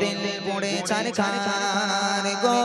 দিল পুড়ে ছারখার গো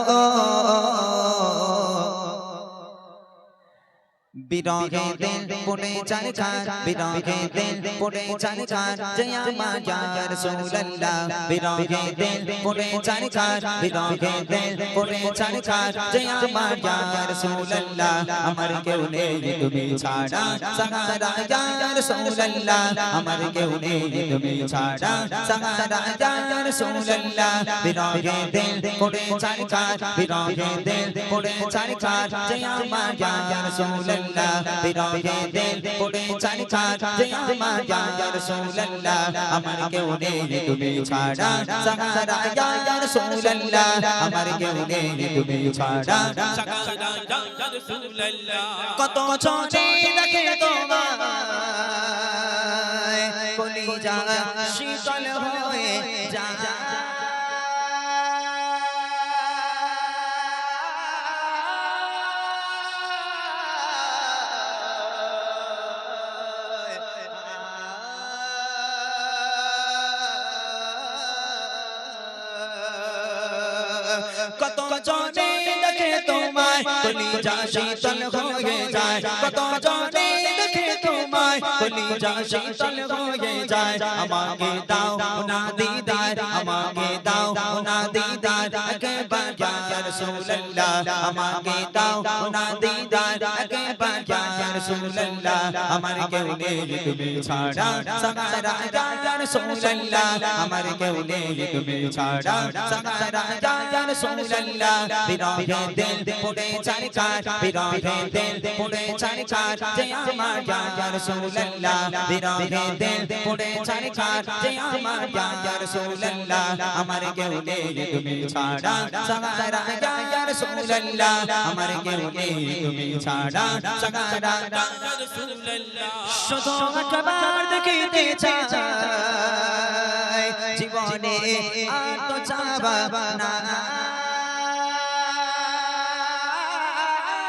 বিরহে দিল পুড়ে ছারখার বিরহে দিল পুড়ে ছারখার জয় আমার ইয়া রাসূলুল্লাহ বিরহে দিল পুড়ে ছারখার বিরহে দিল পুড়ে ছারখার জয় আমার ইয়া রাসূলুল্লাহ আমার কেউ নেই তুমি ছাড়া সাহারা ইয়া রাসূলুল্লাহ আমার কেউ নেই তুমি ছাড়া সাহারা ইয়া রাসূলুল্লাহ বিরহে দিল পুড়ে ছারখার বিরহে দিল পুড়ে ছারখার জয় আমার ইয়া রাসূলুল্লাহ বিরহে দিল পুড়ে ছারখার জয় আমার ইয়া রাসূলুল্লাহ আমার কেউ নেই তুমি ছাড়া সাহারা ইয়া রাসূলুল্লাহ আমার কেউ নেই তুমি ছাড়া সাহারা ইয়া রাসূলুল্লাহ কত চলে রাখে তোমায় কলিজা শীতল হয়ে যায় কত জনে দেখে তোমায় কলিজা শীতল হয়ে যায় কত জনে দেখে তোমায় কলিজা শীতল হয়ে যায় আমাকে দাও না দিদার আমাকে দাও না দিদার একবার ইয়া রাসূলুল্লাহ আমাকে দাও না দিদার একবার ইয়া রাসূলুল্লাহ আমার কেউ নেই তুমি ছাড়া সাহারা ইয়া রাসূলুল্লাহ আমার কেউ নেই তুমি ছাড়া সাহারা ইয়া রাসূলুল্লাহ বিরহে দিল পুড়ে ছারখার বিরহে দিল পুড়ে ছারখার জয় আমার ইয়া রাসূলুল্লাহ বিরহে দিল পুড়ে ছারখার জয় আমার ইয়া রাসূলুল্লাহ আমার কেউ নেই তুমি ছাড়া সাহারা ইয়া রাসূলুল্লাহ আমার কেউ নেই তুমি ছাড়া সাহারা ইয়া রাসূলুল্লাহ শুধু একবার দেখিতে চাই জীবনে আর তো চাওয়া না শুধু একবার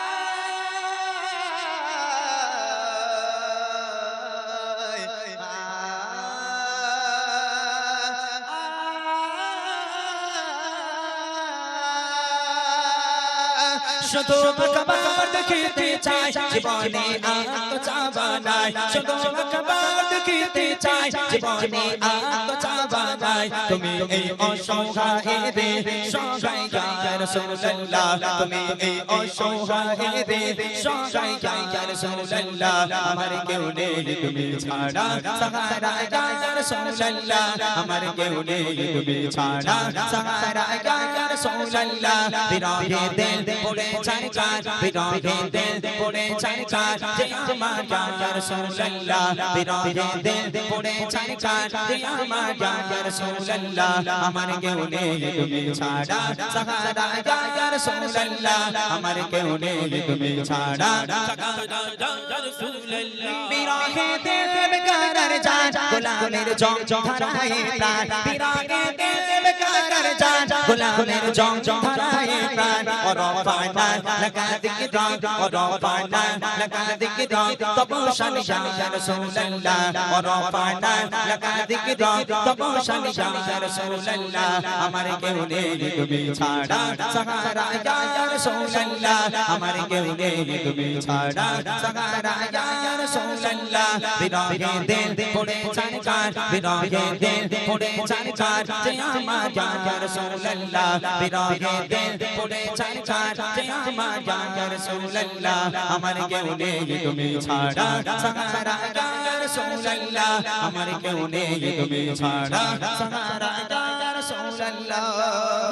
দেখিতে চাই জীবনে আর তো চাওয়া নাই শুধু একবার দেখিতে চাই জীবনে আর তো চাওয়া নাই তুমি এই অসহায়দের সহায় ইয়া রাসূলুল্লাহ তুমি এই অসহায়দের সহায় ইয়া রাসূলুল্লাহ আমার কেউ নেই তুমি ছাড়া সাহারা ইয়া রাসূলুল্লাহ আমার কেউ নেই তুমি ছাড়া সাহারা ইয়া রাসূলুল্লাহ বিরহে দিল পুড়ে ছারখার বিরহে দিল পুড়ে ছারখার জয় আমার ইয়া রাসূলুল্লাহ বিরহে দিল পুড়ে ছারখার জয় আমার ইয়া রাসূলুল্লাহ আমার কেউ নেই তুমি ছাড়া সাহারা ইয়া রাসূলুল্লাহ আমার কেউ নেই তুমি ছাড়া সাহারা ইয়া রাসূলুল্লাহ বিরহে দিল বেকারার জান গোলামের জং ধরায় প্রাণ বিরহে দিল বেকারার জান গোলামের জং ধরায় প্রাণ ورفعنا لك ذكرا ورفعنا لك ذكرا تبوشن يا رسول الله ورفعنا لك ذكرا تبوشن يا رسول الله আমার কেউ নেই তুমি ছাড়া সাহারা ইয়া রাসূলুল্লাহ আমার কেউ নেই তুমি ছাড়া সাহারা ইয়া রাসূলুল্লাহ বিরহে দিল পুড়ে ছারখার বিরহে দিল পুড়ে ছারখার জয় আমার ইয়া রাসূলুল্লাহ বিরহে দিল পুড়ে ছারখার জয় আমার ইয়া রাসূলুল্লাহ আমার কেউ নেই তুমি ছাড়া সাহারা ইয়া রাসূলুল্লাহ আমার কেউ নেই তুমি ছাড়া সাহারা ইয়া রাসূলুল্লাহ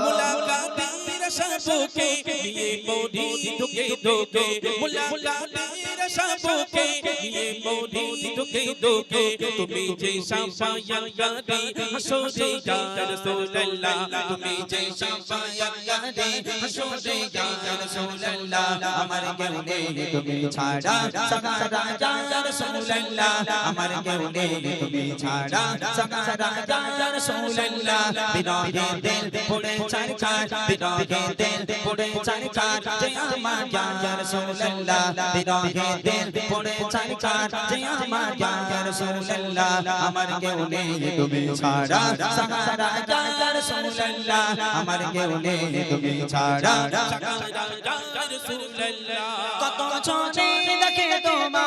মুলাকাতের সবকে নিয়ে মোদি ঢুকে ঢুকে মুলাকাতের সবকে নিয়ে মোদি ঢুকে ঢুকে তুমি যে শাফায়াতকারী হাসরে ইয়া রাসূলুল্লাহ তুমি যে শাফায়াতকারী হাসরে ইয়া রাসূলুল্লাহ আমার কেউ নেই তুমি ছাড়া সাহারা ইয়া রাসূলুল্লাহ আমার কেউ নেই তুমি ছাড়া সাহারা ইয়া রাসূলুল্লাহ বিরহে দিল পুড়ে ছারখার বিরহে দিল পুড়ে ছারখার জয় আমার ইয়া রাসূলুল্লাহ বিরহে দিল পড়ে চারকার যে আমার ইয়া রাসূলুল্লাহ আমার কেউ নেই তুমি ছাড়া সাহারা ইয়া রাসূলুল্লাহ আমার কেউ নেই তুমি ছাড়া ইয়া রাসূলুল্লাহ কত চোখে দেখে তোমায়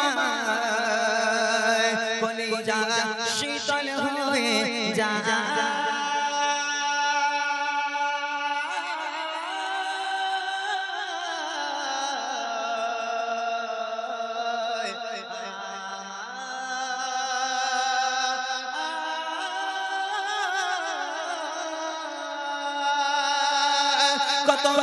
কলিজা শীতল হয়ে যায়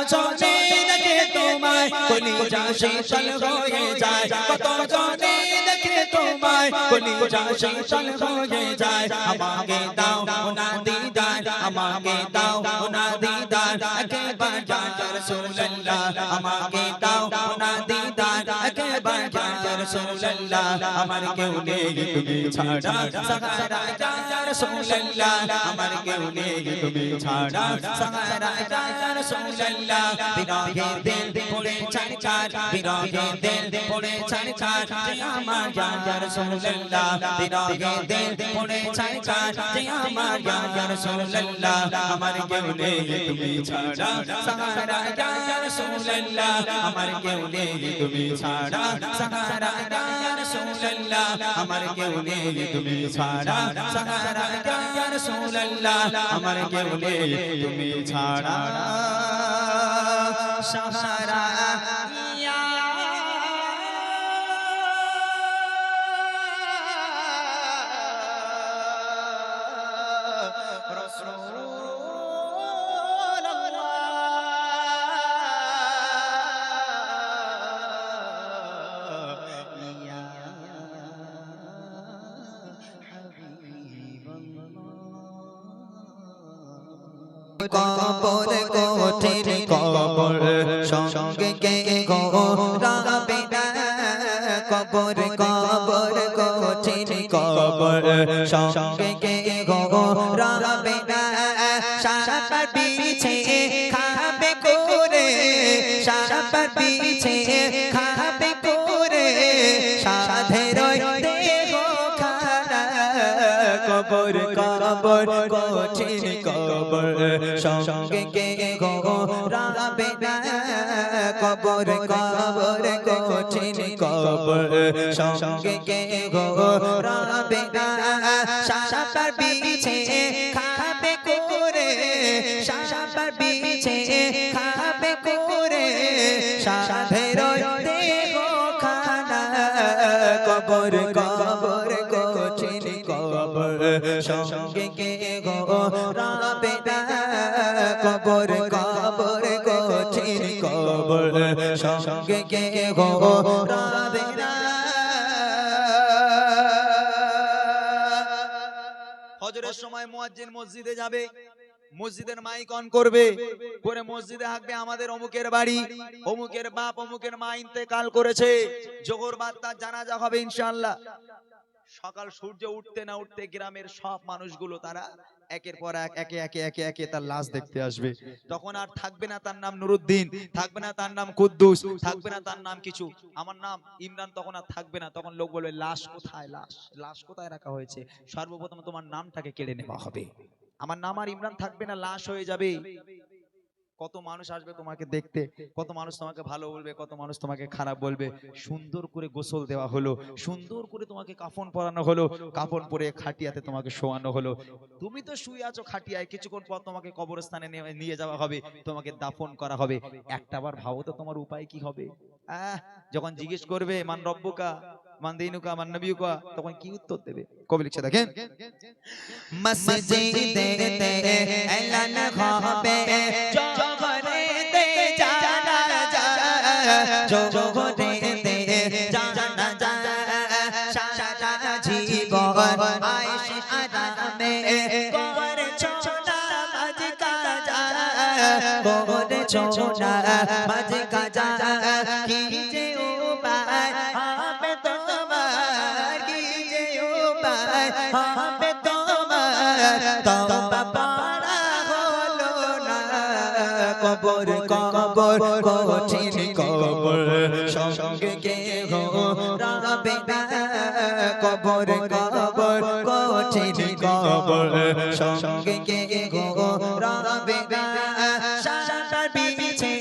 কত জনে দেখে তোমায় কলিজা শীতল হয়ে যায় কত জনে দেখে তোমায় কলিজা শীতল হয়ে যায় আমাকে দাও না দিদার আমাকে দাও না দিদার একবার ইয়া রাসূলুল্লাহ আমাকে দাও না দিদার একবার ইয়া রাসূলুল্লাহ আমার কেউ নেই তুমি ছাড়া সাহারা ইয়া রাসূলুল্লাহ আমার কেউ নেই তুমি ছাড়া সাহারা ইয়া রাসূলুল্লাহ বিরহে দিল পড়ে চারকার বিরহে দিল পড়ে চারকার যে আমার ইয়া রাসূলুল্লাহ বিরহে দিল পড়ে চারকার যে আমার ইয়া রাসূলুল্লাহ আমার কেউ নেই তুমি ছাড়া সাহারা ইয়া রাসূলুল্লাহ আমার কেউ নেই তুমি ছাড়া সাহারা ইয়া রাসূলুল্লাহ আমার কেউ নেই তুমি ছাড়া সাহারা ইয়া রাসূলুল্লাহ আমার কেউ নেই তুমি ছাড়া সাহারা ইয়া কবর কোঠির কবর সঙ্গে কে গো রাবে না কবর কবর কোঠির কবর সঙ্গে কে গো রাবে না সাপার পিছে খাবে করে সাপার পিছে খাবে করে সাধের দেহ খানা কবর কবর কোঠির কবর সঙ্গে কে গো রাবে না কবর কবর কোঠির কবর সঙ্গে কে গো রাবে না সাপার পিছে খাবে করে সাপার পিছে খাবে করে সাধের দেহ খানা কবর কবর কোঠির কবর সঙ্গে কে গো রাবে না কবর কবর কোঠির কবর সঙ্গে কে গো রাবে না হজরের সময় মুয়াজ্জিন মসজিদে যাবে মসজিদের মাইক অন করবে করে মসজিদে হাঁকবে আমাদের অমুকের বাড়ি অমুকের বাপ অমুকের মা ইন্তেকাল করেছে জোহর বাদ তার জানাজা হবে ইনশাআল্লাহ সকাল সূর্য উঠতে না উঠতে গ্রামের সব মানুষগুলো তারা একের পর এক একে একে একে একে তার লাশ দেখতে আসবে তখন আর থাকবে না তার নাম নুরুদ্দিন থাকবে না তার নাম কুদ্দুস থাকবে না তার নাম কিছু আমার নাম ইমরান তখন আর থাকবে না তখন লোক বলবে লাশ কোথায় লাশ লাশ কোথায় রাখা হয়েছে সর্বপ্রথম তোমার নামটাকে কেড়ে নেওয়া হবে আমার নাম আর ইমরান থাকবে না লাশ হয়ে যাবে কত মানুষ আসবে তোমাকে দেখতে কত মানুষ তোমাকে ভালো বলবে কত মানুষ তোমাকে খারাপ বলবে সুন্দর করে গোসল দেওয়া হলো সুন্দর করে তোমাকে কাফন পরানো হলো কাফন পরে খাটিয়াতে তোমাকে শোয়ানো হলো তুমি তো শুয়ে আছো খাটিয়ায় কিছুক্ষণ পর তোমাকে কবরস্থানে নিয়ে যাওয়া হবে তোমাকে দাফন করা হবে একটাবার ভাবো তো তোমার উপায় কি হবে যখন জিজ্ঞেস করবে মান রব্বুকা মান দীনুকা মান নবিয়ুকা তখন কি উত্তর দেবে কবি লিখছে দেখেন মসজিদেতে এলান হবে জোহরেতে জানাজা জোহরেতে জানাজা সারা জীবন আয়েশ আরামে করেছো নামাজ কাজা করেছো নামাজ কাজা কি যে উপায় হবে তোমার কি যে উপায় হবে তোমার তওবা পড়া হলো না কবর কবর কঠিন কবর সঙ্গে কে গো রাবে না কবর কবর কঠিন কবর সঙ্গে কে গো রাবে না সাতার বিছে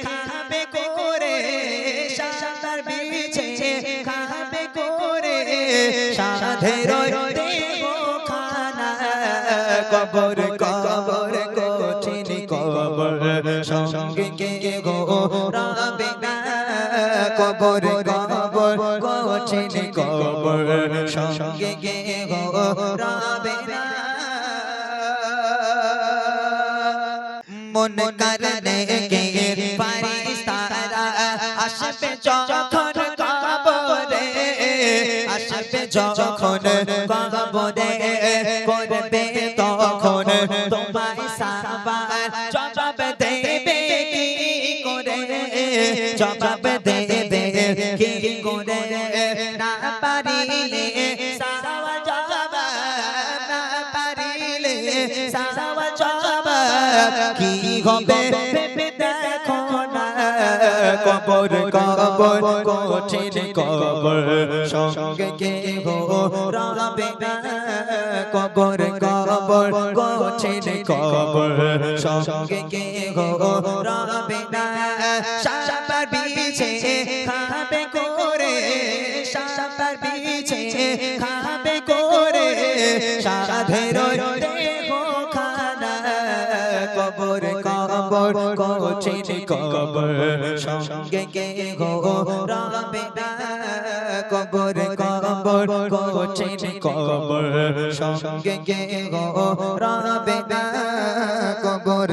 খাবে করে সাতার বিছে খাবে করে সাধের দেব খানা কবর কবর কঠিন কবর সঙ্গে কে গো রাবে না কবর কবর কঠিন কবর সঙ্গে কে গো রাবে না মন করনে কে ফারিস্তারা আসবে যখন কবরে আসবে যখন কবরে করবে তখন তোমায় সাবার জবাব দেবে কি করে জবাব দেবে কি করে না পারিলে সাওয়া জবাব না পারিলে সাওয়া জবাব কি হবে ভেবে দেখো না কবর কবর কঠিন কবর সঙ্গে কে গো রাবে না কবর কবর কঠিন কবর সঙ্গে কে গো রাবে না সাবার বিছে খাবে করে সাবার বিছে খাবে করে সাধের দেহ খানা কবর কবর কঠিন কবর সঙ্গে কে গো রাবে না কবর কবর কঠিন কবর সঙ্গে কে গো রাবে না কবর